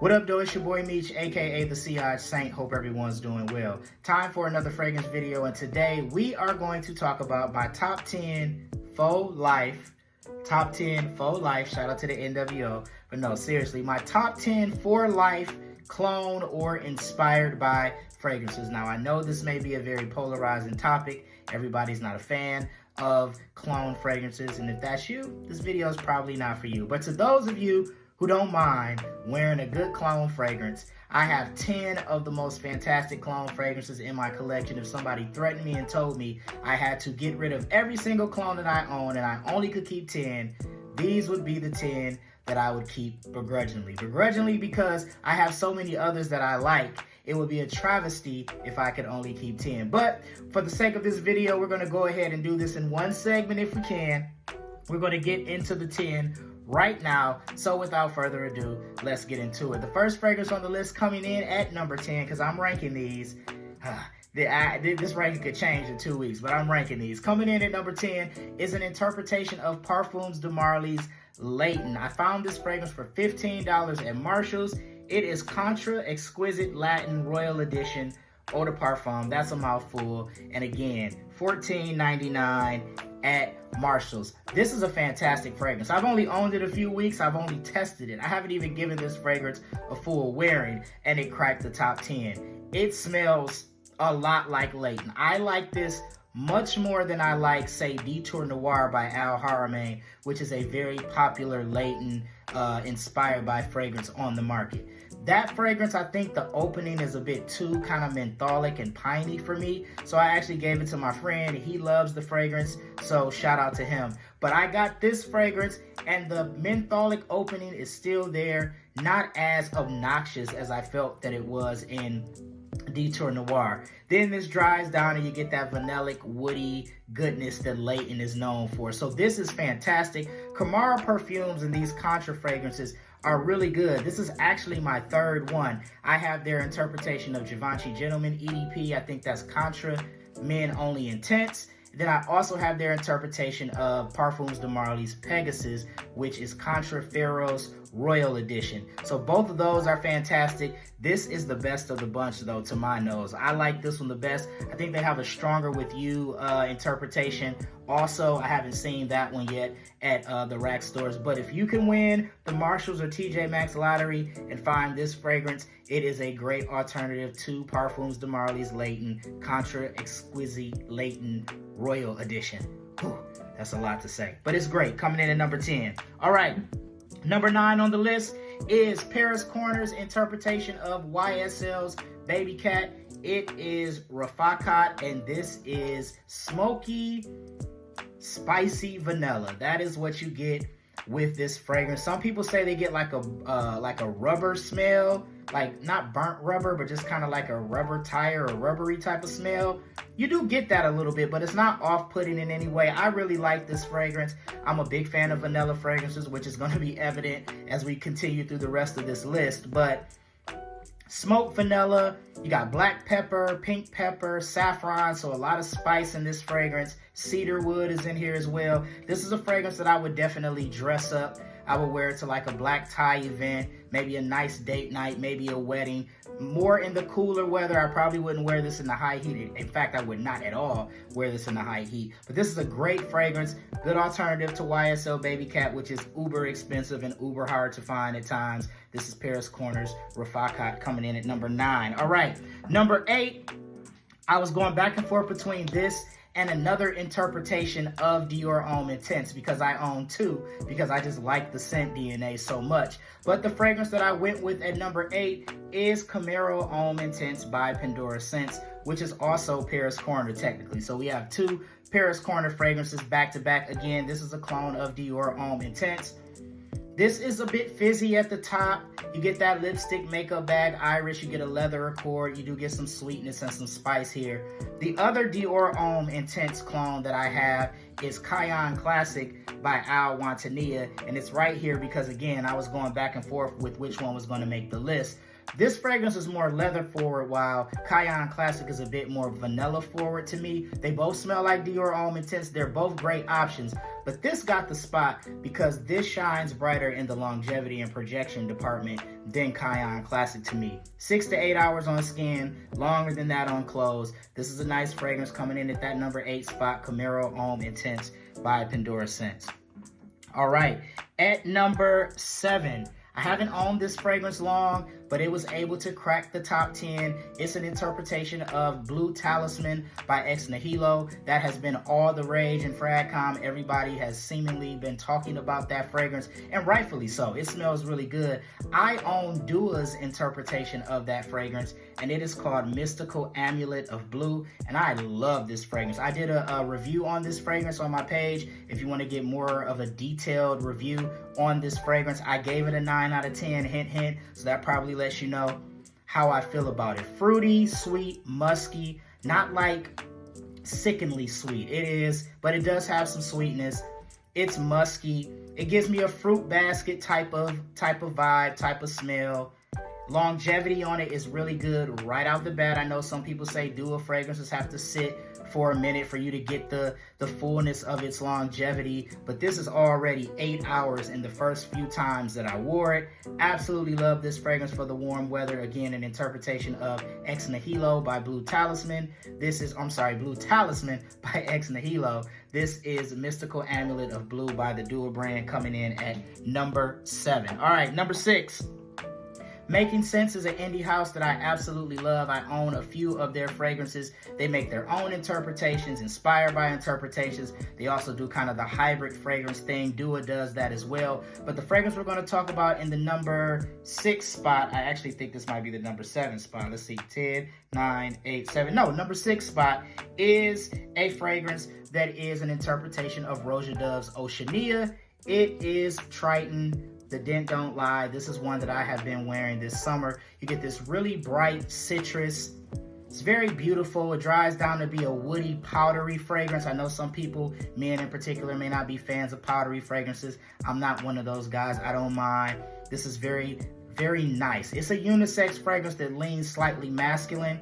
What up, though? It's your boy Meech, aka the Sea Saint. Hope everyone's doing well. Time for another fragrance video, and today we are going to talk about my top 10 faux life. Top 10 faux life. Shout out to the NWO. But no, seriously, my top 10 for life clone or inspired by fragrances. Now, I know this may be a very polarizing topic. Everybody's not a fan of clone fragrances, and if that's you, this video is probably not for you. But to those of you who don't mind wearing a good clone fragrance, I have 10 of the most fantastic clone fragrances in my collection. If somebody threatened me and told me I had to get rid of every single clone that I own and I only could keep 10, these would be the 10 that I would keep begrudgingly. Begrudgingly because I have so many others that I like. It would be a travesty if I could only keep 10. But for the sake of this video, we're going to go ahead and do this in one segment if we can. We're going to get into the 10 right now. So without further ado, let's get into it. The first fragrance on the list coming in at number 10, because I'm ranking these. This ranking could change in 2 weeks, but I'm ranking these. Coming in at number 10 is an interpretation of Parfums de Marly's Layton. I found this fragrance for $15 at Marshall's. It is Contra Exquisite Latin Royal Edition Eau de Parfum. That's a mouthful. And again, $14.99 at Marshall's. This is a fantastic fragrance. I've only owned it a few weeks. I've only tested it. I haven't even given this fragrance a full wearing, and it cracked the top 10. It smells a lot like Layton. I like this much more than I like, say, Detour Noir by Al Haramain, which is a very popular Layton inspired by fragrance on the market. That fragrance, I think the opening is a bit too kind of mentholic and piney for me. So I actually gave it to my friend. He loves the fragrance, so shout out to him. But I got this fragrance and the mentholic opening is still there. Not as obnoxious as I felt that it was in Detour Noir. Then this dries down and you get that vanillic, woody goodness that Layton is known for. So this is fantastic. Camara perfumes and these Contra fragrances are really good. This is actually my third one. I have their interpretation of Givenchy Gentleman EDP. I think that's Contra Men Only Intense. Then I also have their interpretation of Parfums de Marly's Pegasus, which is Contra Ferros Royal Edition. So both of those are fantastic. This is the best of the bunch, though, to my nose. I like this one the best. I think they have a stronger with you interpretation. Also, I haven't seen that one yet at the rack stores. But if you can win the Marshalls or TJ Maxx lottery and find this fragrance, it is a great alternative to Parfums de Marly's Layton Contra Exquisite Layton Royal Edition. Whew, that's a lot to say, but it's great. Coming in at number 10. All right, number 9 on the list is Paris Corner's interpretation of YSL's Baby Cat. It is Rafaqat, and this is smoky, spicy vanilla. That is what you get with this fragrance. Some people say they get like a rubber smell, like not burnt rubber, but just kind of like a rubber tire or rubbery type of smell. You do get that a little bit, but it's not off-putting in any way. I really like this fragrance. I'm a big fan of vanilla fragrances, which is going to be evident as we continue through the rest of this list. But smoked vanilla, you got black pepper, pink pepper, saffron, so a lot of spice in this fragrance. Cedar wood is in here as well. This is a fragrance that I would definitely dress up. I would wear it to like a black tie event, maybe a nice date night, maybe a wedding. More in the cooler weather, I probably wouldn't wear this in the high heat. In fact, I would not at all wear this in the high heat. But this is a great fragrance, good alternative to YSL Baby Cat, which is uber expensive and uber hard to find at times. This is Paris Corner's Rafaqat coming in at number 9. All right, number 8, I was going back and forth between this and another interpretation of Dior Homme Intense because I own 2, because I just like the scent DNA so much. But the fragrance that I went with at number 8 is Camaro Homme Intense by Pandora Scents, which is also Paris Corner technically. So we have 2 Paris Corner fragrances back to back. Again, this is a clone of Dior Homme Intense. This is a bit fizzy at the top. You get that lipstick makeup bag iris. You get a leather accord. You do get some sweetness and some spice here. The other Dior Homme Intense clone that I have is Cayenne Classic by Al Wantanilla. And it's right here because, again, I was going back and forth with which one was going to make the list. This fragrance is more leather forward, while Cayenne Classic is a bit more vanilla forward to me. They both smell like Dior Homme Intense. They're both great options, but this got the spot because this shines brighter in the longevity and projection department than Cayenne Classic to me. 6 to 8 hours on skin, longer than that on clothes. This is a nice fragrance coming in at that number 8 spot, Camaro Homme Intense by Pandora Scents. All right, at number 7, I haven't owned this fragrance long, but it was able to crack the top 10. It's an interpretation of Blue Talisman by Ex Nihilo. That has been all the rage in FragCom. Everybody has seemingly been talking about that fragrance, and rightfully so. It smells really good. I own Dua's interpretation of that fragrance, and it is called Mystical Amulet of Blue, and I love this fragrance. I did a review on this fragrance on my page. If you want to get more of a detailed review on this fragrance, I gave it a 9 out of 10, hint, hint, so that probably lets you know how I feel about it. Fruity, sweet, musky, not like sickeningly sweet. It is, but it does have some sweetness. It's musky. It gives me a fruit basket type of vibe, type of smell. Longevity on it is really good right out the bat. I know some people say Dua fragrances have to sit for a minute for you to get the fullness of its longevity, but this is already 8 hours in the first few times that I wore it. Absolutely love this fragrance for the warm weather. Again, an interpretation of Ex Nihilo by Blue Talisman. Blue Talisman by Ex Nihilo. This is Mystical Amulet of Blue by the Dua brand, coming in at number 7. All right, number 6. Making Sense is an indie house that I absolutely love. I own a few of their fragrances. They make their own interpretations, inspired by interpretations. They also do kind of the hybrid fragrance thing. Dua does that as well. But the fragrance we're going to talk about in the number 6 spot, I actually think this might be the number 7 spot. Let's see, 10, 9, 8, 7. No, number 6 spot is a fragrance that is an interpretation of Roja Dove's Oceania. It is Triton. The dent don't lie. This is one that I have been wearing this summer. You get this really bright citrus. It's very beautiful. It dries down to be a woody, powdery fragrance. I know some people, men in particular, may not be fans of powdery fragrances. I'm not one of those guys. I don't mind. This is very, very nice. It's a unisex fragrance that leans slightly masculine,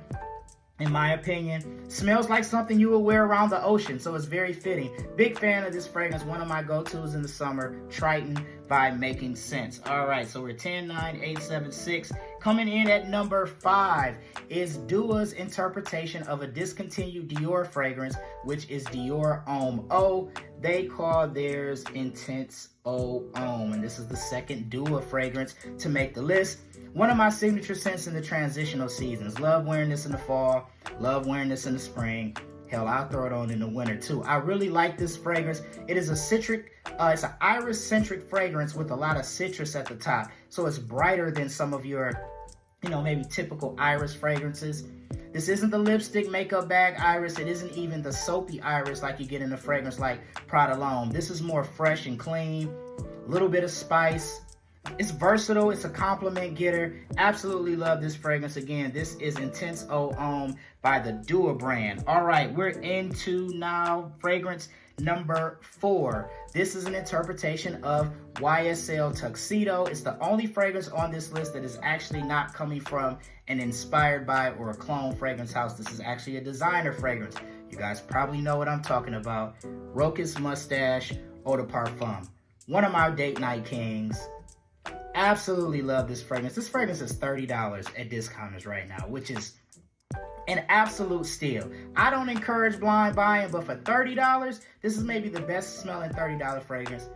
in my opinion. Smells like something you would wear around the ocean, so it's very fitting. Big fan of this fragrance. One of my go-tos in the summer, Triton by Making Sense. All right, so we're 10, 9, 8, 7, 6. Coming in at number 5 is Dua's interpretation of a discontinued Dior fragrance, which is Dior Homme Eau. They call theirs Intense Eau Homme, and this is the second Dua fragrance to make the list. One of my signature scents in the transitional seasons. Love wearing this in the fall. Love wearing this in the spring. Hell, I'll throw it on in the winter too. I really like this fragrance. It is a citric, it's an iris-centric fragrance with a lot of citrus at the top. So it's brighter than some of your, maybe typical iris fragrances. This isn't the lipstick makeup bag iris. It isn't even the soapy iris like you get in a fragrance like Prada L'Homme. This is more fresh and clean. A little bit of spice. It's versatile. It's a compliment getter. Absolutely love this fragrance. Again, this is Intense Eau Homme by the Dua brand. All right, we're into now fragrance number 4. This is an interpretation of YSL Tuxedo. It's the only fragrance on this list that is actually not coming from an inspired by or a clone fragrance house. This is actually a designer fragrance. You guys probably know what I'm talking about. Rochas Mustache Eau de Parfum. One of my date night kings. Absolutely love this fragrance. This fragrance is $30 at discounters right now, which is an absolute steal. I don't encourage blind buying, but for $30, this is maybe the best smelling $30 fragrance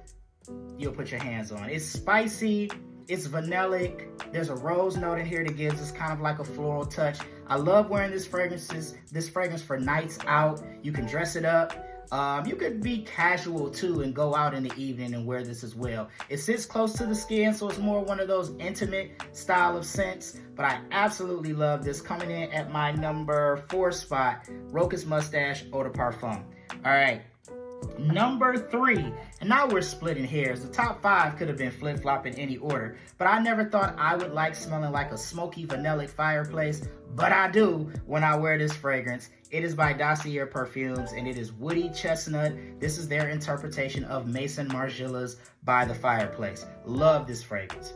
you'll put your hands on. It's spicy, it's vanillic. There's a rose note in here that gives us kind of like a floral touch. I love wearing this fragrance for nights out. You can dress it up. You could be casual too and go out in the evening and wear this as well. It sits close to the skin, so it's more one of those intimate style of scents, but I absolutely love this. Coming in at my number 4 spot, Rochas Mustache Eau de Parfum. All right, number 3, and now we're splitting hairs. The top 5 could have been flip-flop in any order, but I never thought I would like smelling like a smoky vanillic fireplace, but I do when I wear this fragrance. It is by Dossier Perfumes, and it is Woody Chestnut. This is their interpretation of Maison Margiela's By the Fireplace. Love this fragrance.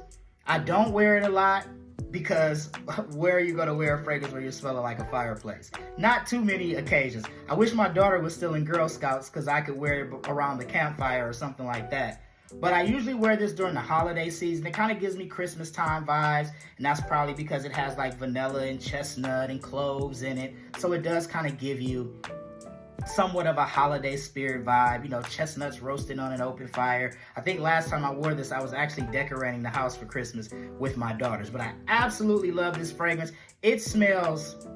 I don't wear it a lot, because where are you going to wear a fragrance where you're smelling like a fireplace? Not too many occasions. I wish my daughter was still in Girl Scouts because I could wear it around the campfire or something like that. But I usually wear this during the holiday season. It kind of gives me Christmas time vibes, and that's probably because it has like vanilla and chestnut and cloves in it. So it does kind of give you somewhat of a holiday spirit vibe, you know, chestnuts roasted on an open fire. I think last time I wore this, I was actually decorating the house for Christmas with my daughters. But I absolutely love this fragrance. It smells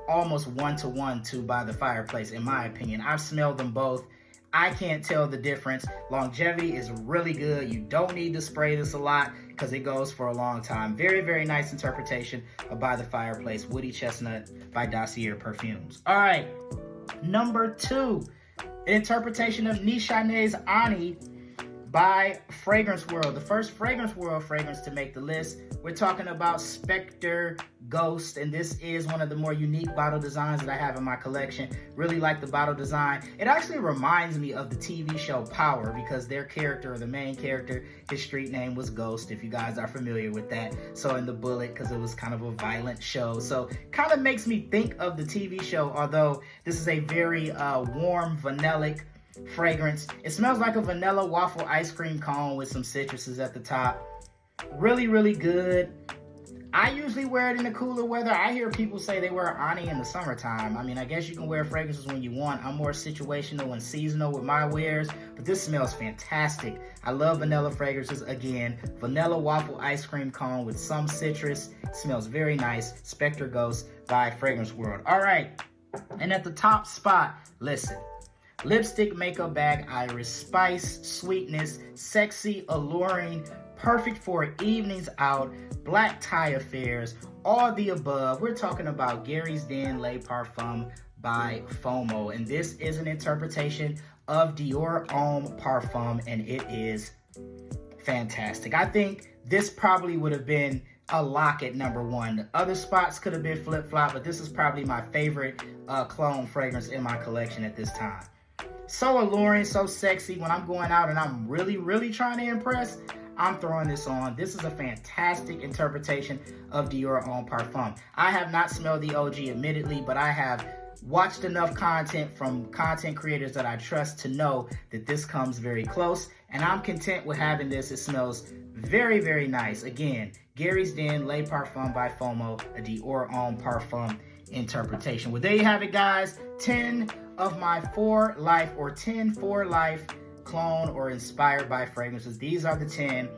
almost one-to-one to By the Fireplace, in my opinion. I've smelled them both. I can't tell the difference. Longevity is really good. You don't need to spray this a lot because it goes for a long time. Very, very nice interpretation of By the Fireplace, Woody Chestnut by Dossier Perfumes. All right. Number 2, interpretation of Nishane's Ani by Fragrance World. The first Fragrance World fragrance to make the list. We're talking about Spectre Ghost, and this is one of the more unique bottle designs that I have in my collection. Really like the bottle design. It actually reminds me of the TV show Power because their character, or the main character, his street name was Ghost, if you guys are familiar with that. So in the Bullet, because it was kind of a violent show. So kind of makes me think of the TV show, although this is a very warm, vanillic fragrance. It smells like a vanilla waffle ice cream cone with some citruses at the top. Really, really good. I usually wear it in the cooler weather. I hear people say they wear Ani in the summertime. I mean, I guess you can wear fragrances when you want. I'm more situational and seasonal with my wears, but this smells fantastic. I love vanilla fragrances. Again, vanilla waffle ice cream cone with some citrus. It smells very nice. Spectre Ghost by Fragrance World. All right, and at the top spot, listen. Lipstick Makeup Bag Iris. Spice, sweetness, sexy, alluring, perfect for evenings out, black tie affairs, all the above. We're talking about Gary's Den Le Parfum by FOMO. And this is an interpretation of Dior Homme Parfum, and it is fantastic. I think this probably would have been a lock at number 1. The other spots could have been flip-flop, but this is probably my favorite cologne fragrance in my collection at this time. So alluring, so sexy. When I'm going out and I'm really, really trying to impress, I'm throwing this on. This is a fantastic interpretation of Dior Homme Parfum. I have not smelled the OG, admittedly, but I have watched enough content from content creators that I trust to know that this comes very close, and I'm content with having this. It smells very, very nice. Again, Gary's Den Le Parfum by FOMO, a Dior Homme Parfum interpretation. Well, there you have it, guys. 10 of my 4 life, or 10 for life clone or inspired by fragrances. These are the 10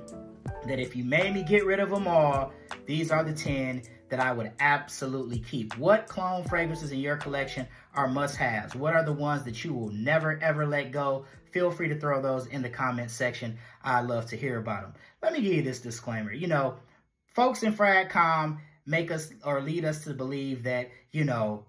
that if you made me get rid of them all, these are the 10 that I would absolutely keep. What clone fragrances in your collection are must-haves? What are the ones that you will never, ever let go? Feel free to throw those in the comment section. I'd love to hear about them. Let me give you this disclaimer. You know, folks in FragCom make us or lead us to believe that, you know,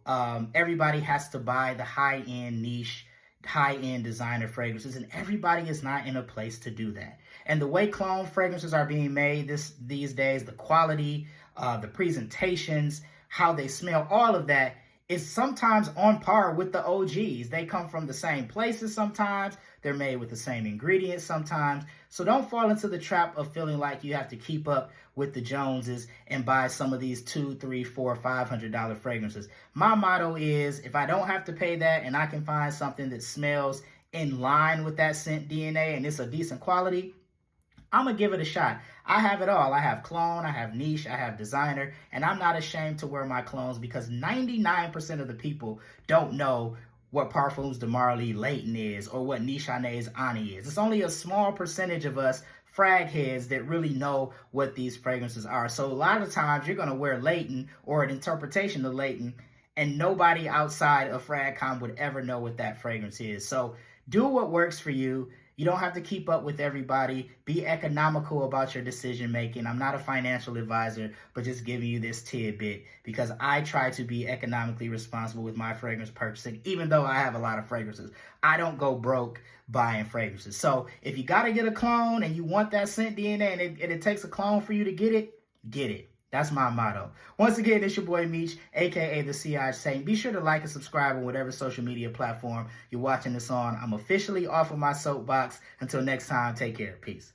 everybody has to buy the high-end niche, high-end designer fragrances, and everybody is not in a place to do that. And the way clone fragrances are being made these days, the quality, the presentations, how they smell, all of that is sometimes on par with the OGs. They come from the same places sometimes. They're made with the same ingredients sometimes. So don't fall into the trap of feeling like you have to keep up with the Joneses and buy some of these $200, $300, $400, $500 fragrances. My motto is, if I don't have to pay that and I can find something that smells in line with that scent DNA and it's a decent quality, I'm going to give it a shot. I have it all. I have clone, I have niche, I have designer, and I'm not ashamed to wear my clones because 99% of the people don't know what Parfums de Marly Layton is or what Nishane's Ani is. It's only a small percentage of us frag heads that really know what these fragrances are. So a lot of times you're going to wear Layton or an interpretation of Layton, and nobody outside of FragCom would ever know what that fragrance is. So do what works for you. You don't have to keep up with everybody. Be economical about your decision making. I'm not a financial advisor, but just giving you this tidbit because I try to be economically responsible with my fragrance purchasing, even though I have a lot of fragrances. I don't go broke buying fragrances. So if you got to get a clone and you want that scent DNA and it takes a clone for you to get it, get it. That's my motto. Once again, it's your boy Meech, aka the Sillage Saint. Be sure to like and subscribe on whatever social media platform you're watching this on. I'm officially off of my soapbox. Until next time, take care. Peace.